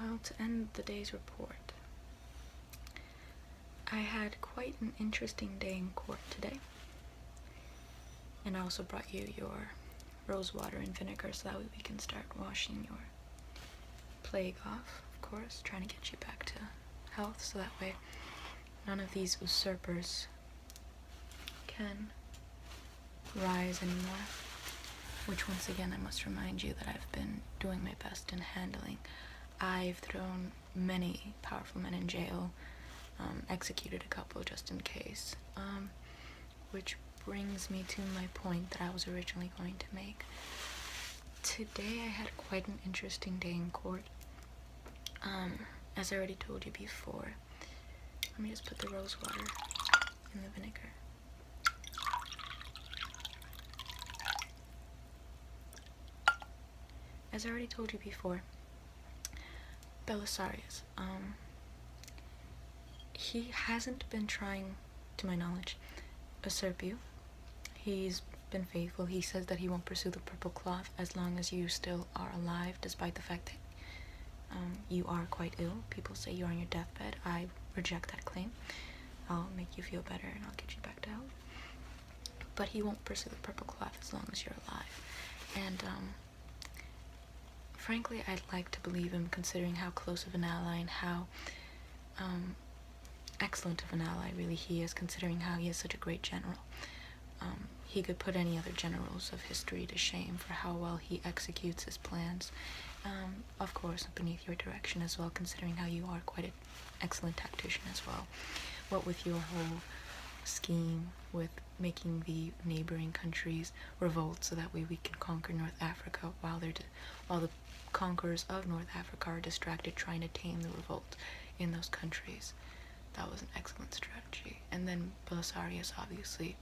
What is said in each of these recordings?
Well, to end the day's report, I had quite an interesting day in court today. And I also brought you your rose water and vinegar so that way we can start washing your plague off, of course, trying to get you back to health so that way none of these usurpers can rise anymore. Which, once again, I must remind you that I've been doing my best in handling. I've thrown many powerful men in jail, executed a couple just in case, which brings me to my point that I was originally going to make. Today I had quite an interesting day in court. As I already told you before, let me just put the rose water in the vinegar. As I already told you before, Belisarius, he hasn't been trying, to my knowledge, usurp you. He's been faithful. He says that he won't pursue the purple cloth as long as you still are alive, despite the fact that you are quite ill. People say you're on your deathbed. I reject that claim. I'll make you feel better and I'll get you back to health. But he won't pursue the purple cloth as long as you're alive. And frankly, I'd like to believe him, considering how close of an ally and how excellent of an ally really he is, considering how he is such a great general. He could put any other generals of history to shame for how well he executes his plans. Of course, beneath your direction as well, considering how you are quite an excellent tactician as well. What with your whole scheme with making the neighboring countries revolt so that way we can conquer North Africa while the conquerors of North Africa are distracted trying to tame the revolt in those countries. That was an excellent strategy. And then Belisarius obviously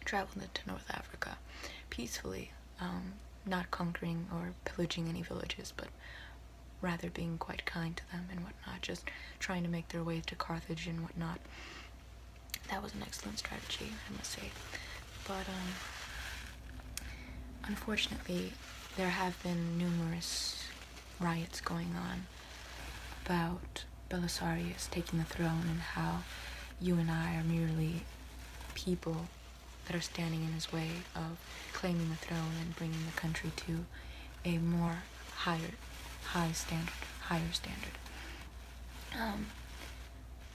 traveled into North Africa peacefully, not conquering or pillaging any villages, but rather being quite kind to them and whatnot, just trying to make their way to Carthage and whatnot. That was an excellent strategy, I must say. But unfortunately, there have been numerous riots going on about Belisarius taking the throne and how you and I are merely people that are standing in his way of claiming the throne and bringing the country to a more higher standard.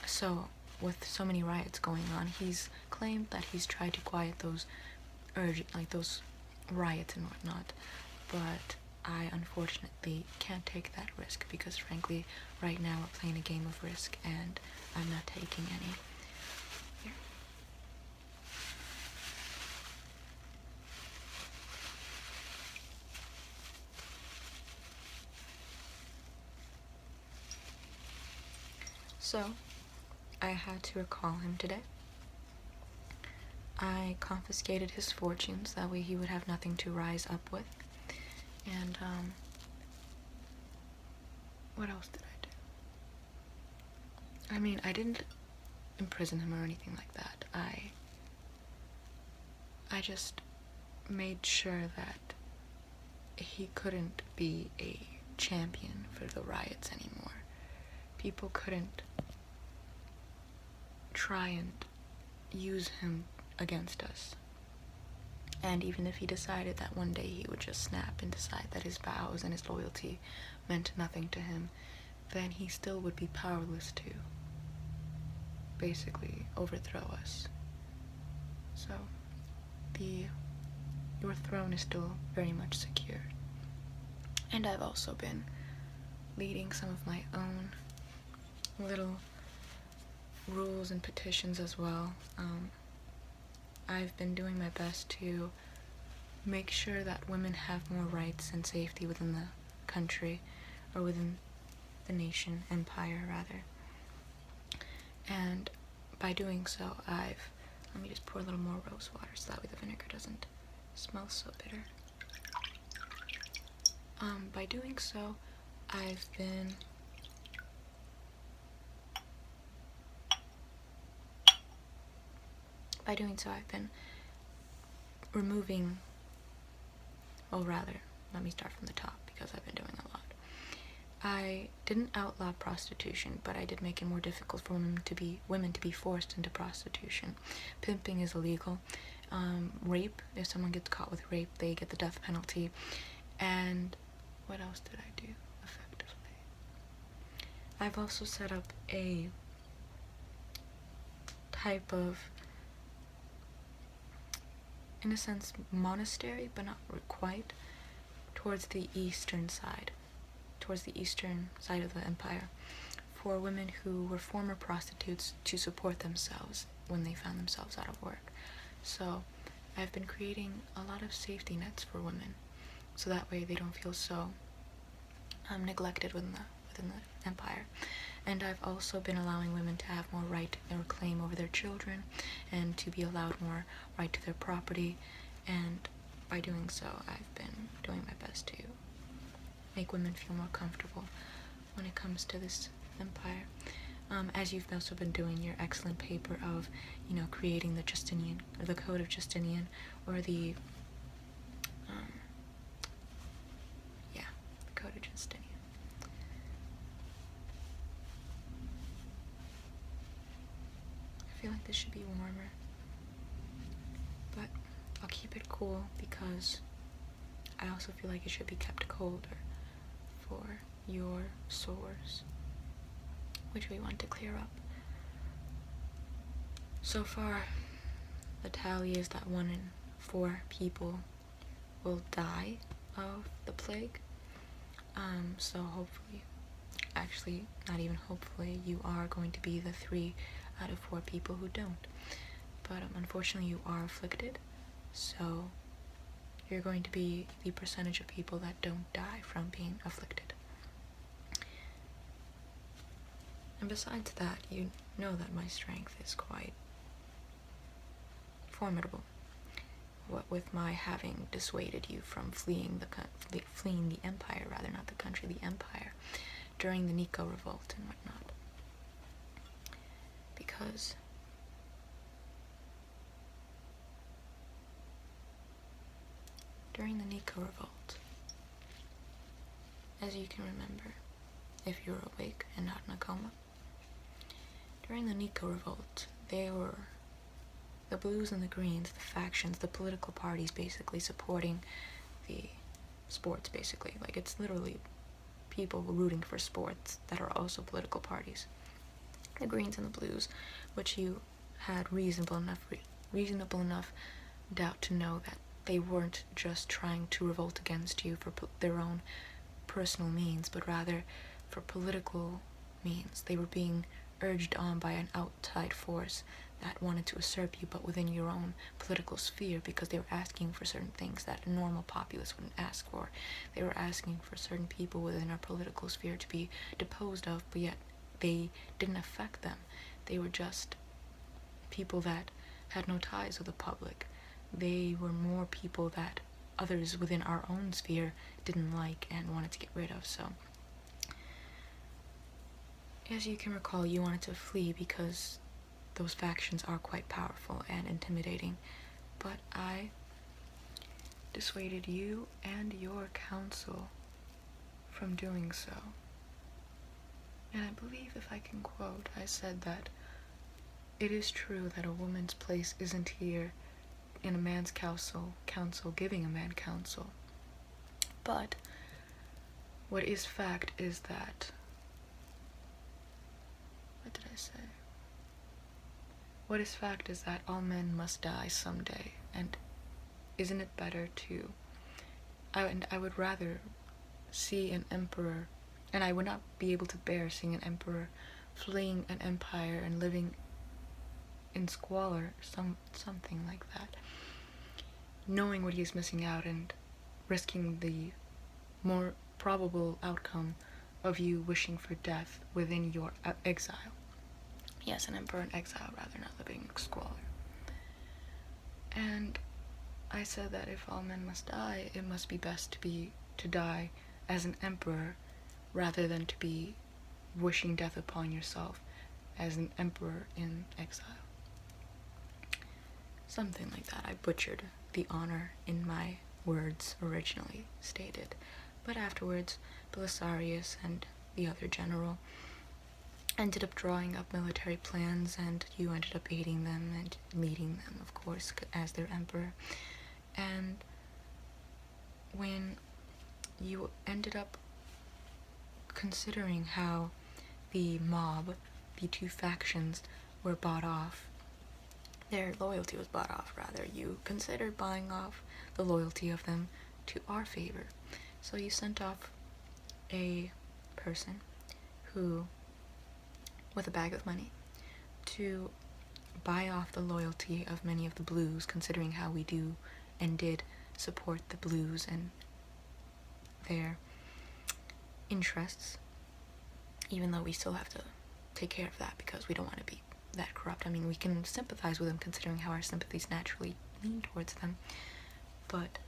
So with so many riots going on, he's claimed that he's tried to quiet those those riots and whatnot, but I unfortunately can't take that risk because frankly right now we're playing a game of risk and I'm not taking any. Here. So I had to recall him today. I confiscated his fortunes, that way he would have nothing to rise up with. And, what else did I do? I mean, I didn't imprison him or anything like that. I just made sure that he couldn't be a champion for the riots anymore. People couldn't try and use him against us. And even if he decided that one day he would just snap and decide that his vows and his loyalty meant nothing to him, then he still would be powerless to basically overthrow us. So your throne is still very much secure. And I've also been leading some of my own little rules and petitions as well. I've been doing my best to make sure that women have more rights and safety within the country, or within the nation, empire rather. And by doing so, let me just pour a little more rose water so that way the vinegar doesn't smell so bitter. By doing so, I've been removing, well rather, let me start from the top because I've been doing a lot. I didn't outlaw prostitution, but I did make it more difficult for women to be forced into prostitution. Pimping is illegal. Rape, if someone gets caught with rape, they get the death penalty. And what else did I do effectively? I've also set up a type of, in a sense, monastery, but not quite, towards the eastern side of the empire, for women who were former prostitutes to support themselves when they found themselves out of work. So I've been creating a lot of safety nets for women, so that way they don't feel so neglected within the empire. And I've also been allowing women to have more right or claim over their children, and to be allowed more right to their property. And by doing so, I've been doing my best to make women feel more comfortable when it comes to this empire. As you've also been doing your excellent paper of, creating the Justinian, or the Code of Justinian, or the Code of Justinian. I feel like this should be warmer, but I'll keep it cool because I also feel like it should be kept colder for your sores, which we want to clear up. So far, the tally is that 1 in 4 people will die of the plague. So hopefully, actually, not even hopefully, you are going to be the 3 out of 4 people who don't. But unfortunately, you are afflicted, so you're going to be the percentage of people that don't die from being afflicted. And besides that, you know that my strength is quite formidable. What with my having dissuaded you from fleeing the empire, rather, not the country, the empire, during the Nico revolt and whatnot. Because during the Nico revolt, as you can remember, if you're awake and not in a coma, during the Nico revolt, they were the blues and the greens, the factions, the political parties basically supporting the sports, basically. Like, it's literally people rooting for sports that are also political parties. The greens and the blues, which you had reasonable enough doubt to know that they weren't just trying to revolt against you for their own personal means, but rather for political means. They were being urged on by an outside force that wanted to usurp you, but within your own political sphere, because they were asking for certain things that a normal populace wouldn't ask for. They were asking for certain people within our political sphere to be deposed of, but yet they didn't affect them. They were just people that had no ties with the public. They were more people that others within our own sphere didn't like and wanted to get rid of. So, as you can recall, you wanted to flee because those factions are quite powerful and intimidating, but I dissuaded you and your council from doing so. And I believe, if I can quote, I said that it is true that a woman's place isn't here in a man's council giving a man counsel, but what is fact is that, what did I say? What is fact is that all men must die someday, and isn't it better to, I would rather see an emperor, and I would not be able to bear seeing an emperor fleeing an empire and living in squalor, something like that, knowing what he is missing out and risking the more probable outcome of you wishing for death within your exile. Yes, an emperor in exile, rather, not living in squalor. And I said that if all men must die, it must be best to die as an emperor rather than to be wishing death upon yourself as an emperor in exile. Something like that. I butchered the honor in my words originally stated, but afterwards Belisarius and the other general, ended up drawing up military plans, and you ended up aiding them and leading them, of course, as their emperor. And when you ended up considering how the mob, the two factions, were bought off, their loyalty was bought off, rather, you considered buying off the loyalty of them to our favor. So you sent off a person who, with a bag of money, to buy off the loyalty of many of the blues, considering how we do and did support the blues and their interests, even though we still have to take care of that because we don't want to be that corrupt. I mean, we can sympathize with them considering how our sympathies naturally lean towards them, but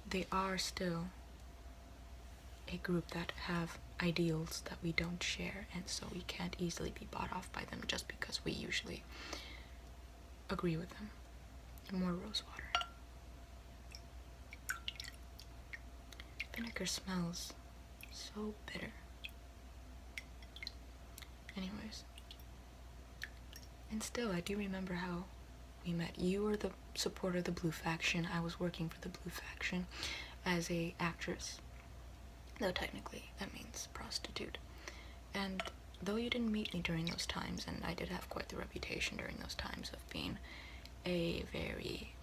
they are still a group that have ideals that we don't share, and so we can't easily be bought off by them just because we usually agree with them. More rose water. Vinegar smells so bitter. Anyways. And still, I do remember how we met. You were the supporter of the blue faction. I was working for the blue faction as a actress. Though technically, that means prostitute. And though you didn't meet me during those times, and I did have quite the reputation during those times of being a very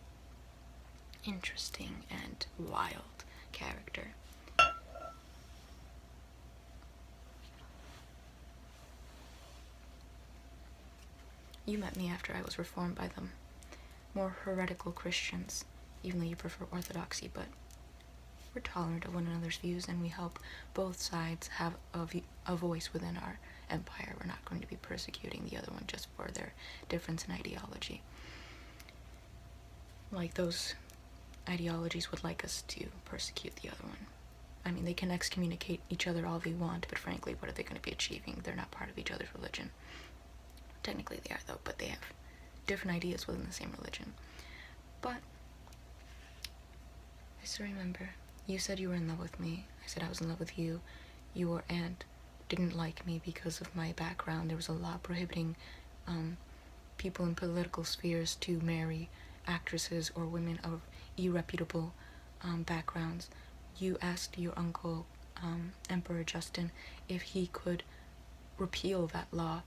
interesting and wild character, you met me after I was reformed by them more heretical Christians, even though you prefer orthodoxy, but we're tolerant of one another's views, and we help both sides have a voice within our empire. We're not going to be persecuting the other one just for their difference in ideology. Like those ideologies would like us to persecute the other one. I mean, they can excommunicate each other all they want, but frankly, what are they going to be achieving? They're not part of each other's religion. Technically they are, though, but they have different ideas within the same religion. But I still remember, you said you were in love with me. I said I was in love with you. Your aunt didn't like me because of my background. There was a law prohibiting people in political spheres to marry actresses or women of irreputable backgrounds. You asked your uncle, Emperor Justin, if he could repeal that law.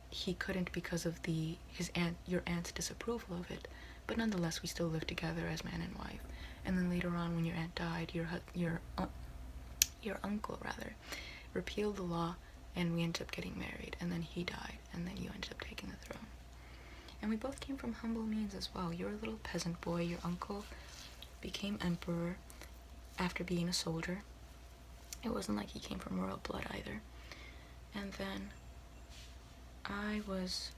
He couldn't because of your aunt's disapproval of it, but nonetheless we still lived together as man and wife. And then later on, when your aunt died, your uncle repealed the law, and we ended up getting married. And then he died, and then you ended up taking the throne. And we both came from humble means as well. You're a little peasant boy. Your uncle became emperor after being a soldier. It wasn't like he came from royal blood either. And then I was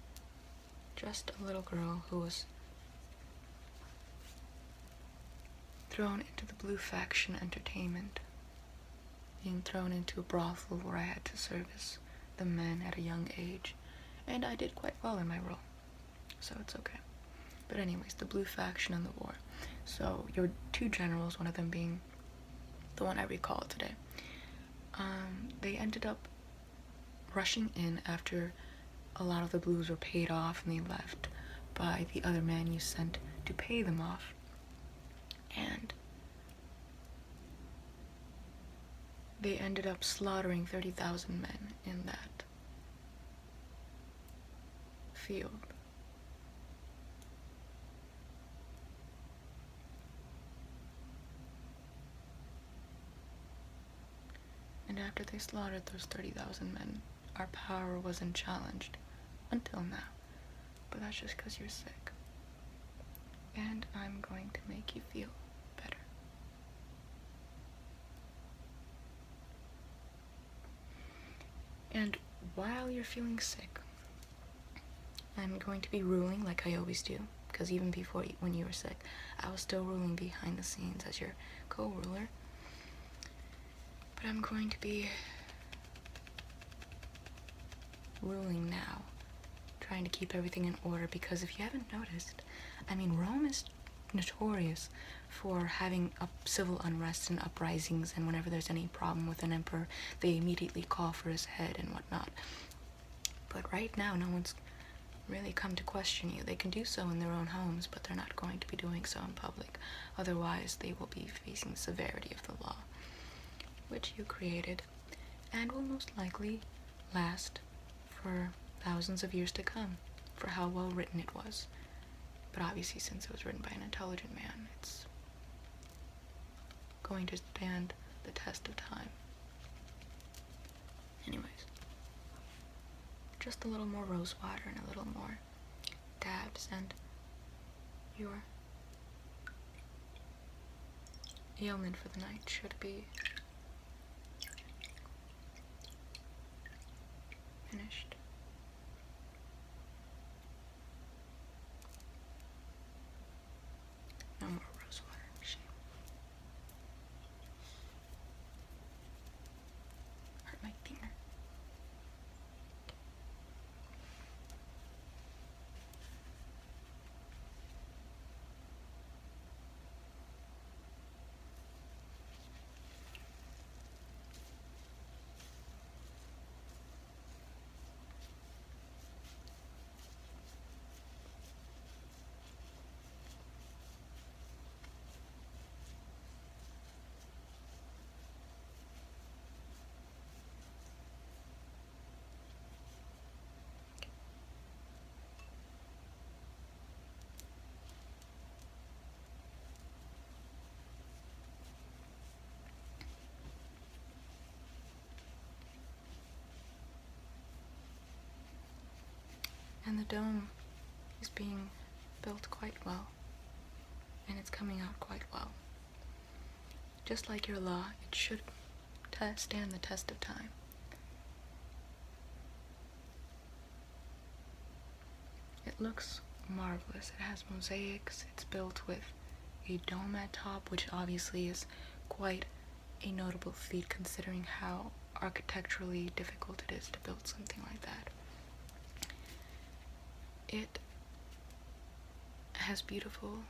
just a little girl who was thrown into the blue faction entertainment, being thrown into a brothel where I had to service the men at a young age, and I did quite well in my role, so it's okay. But anyways, the blue faction and the war. So your two generals, one of them being the one I recall today, they ended up rushing in after a lot of the blues were paid off, and they left by the other man you sent to pay them off. And they ended up slaughtering 30,000 men in that field. And after they slaughtered those 30,000 men, our power wasn't challenged until now. But that's just because you're sick. And I'm going to make you feel better. And while you're feeling sick, I'm going to be ruling like I always do, because even before when you were sick, I was still ruling behind the scenes as your co-ruler. But I'm going to be ruling now, trying to keep everything in order, because if you haven't noticed, I mean, Rome is notorious for having civil unrest and uprisings, and whenever there's any problem with an emperor, they immediately call for his head and whatnot. But right now, no one's really come to question you. They can do so in their own homes, but they're not going to be doing so in public. Otherwise, they will be facing the severity of the law, which you created, and will most likely last for thousands of years to come, for how well written it was. But obviously, since it was written by an intelligent man, it's going to stand the test of time. Anyways, just a little more rose water and a little more dabs, and your ailment for the night should be finished. No more rose water. Shame. Hurt my finger. And the dome is being built quite well, and it's coming out quite well. Just like your law, it should stand the test of time. It looks marvelous. It has mosaics. It's built with a dome at top, which obviously is quite a notable feat considering how architecturally difficult it is to build something like that. It has beautiful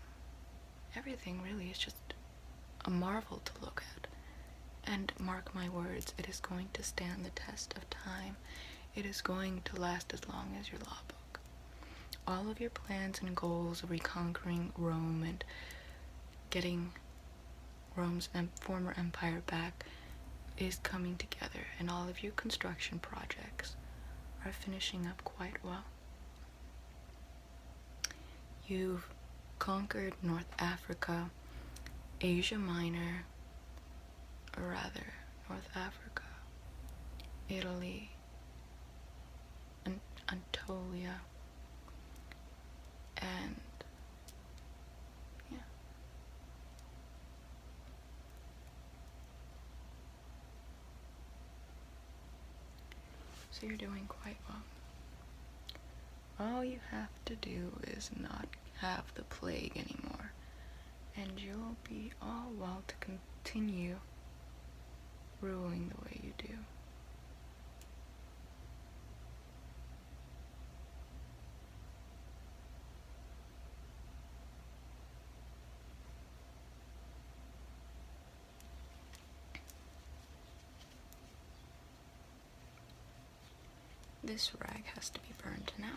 everything, really. It's just a marvel to look at. And mark my words, it is going to stand the test of time. It is going to last as long as your law book. All of your plans and goals of reconquering Rome and getting Rome's former empire back is coming together, and all of your construction projects are finishing up quite well. You've conquered North Africa, Asia Minor, or rather North Africa, Italy, and Anatolia, and yeah. So you're doing quite well. All you have to do is not have the plague anymore, and you'll be all well to continue ruling the way you do. This rag has to be burned now.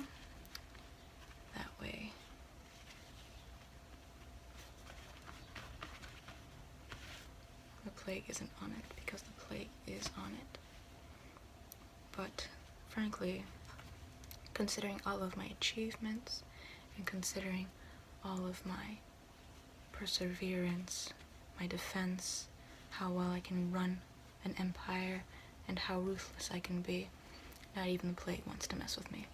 That way the plague isn't on it, because the plague is on it. But frankly, considering all of my achievements and considering all of my perseverance, my defense, how well I can run an empire, and how ruthless I can be, not even the plague wants to mess with me.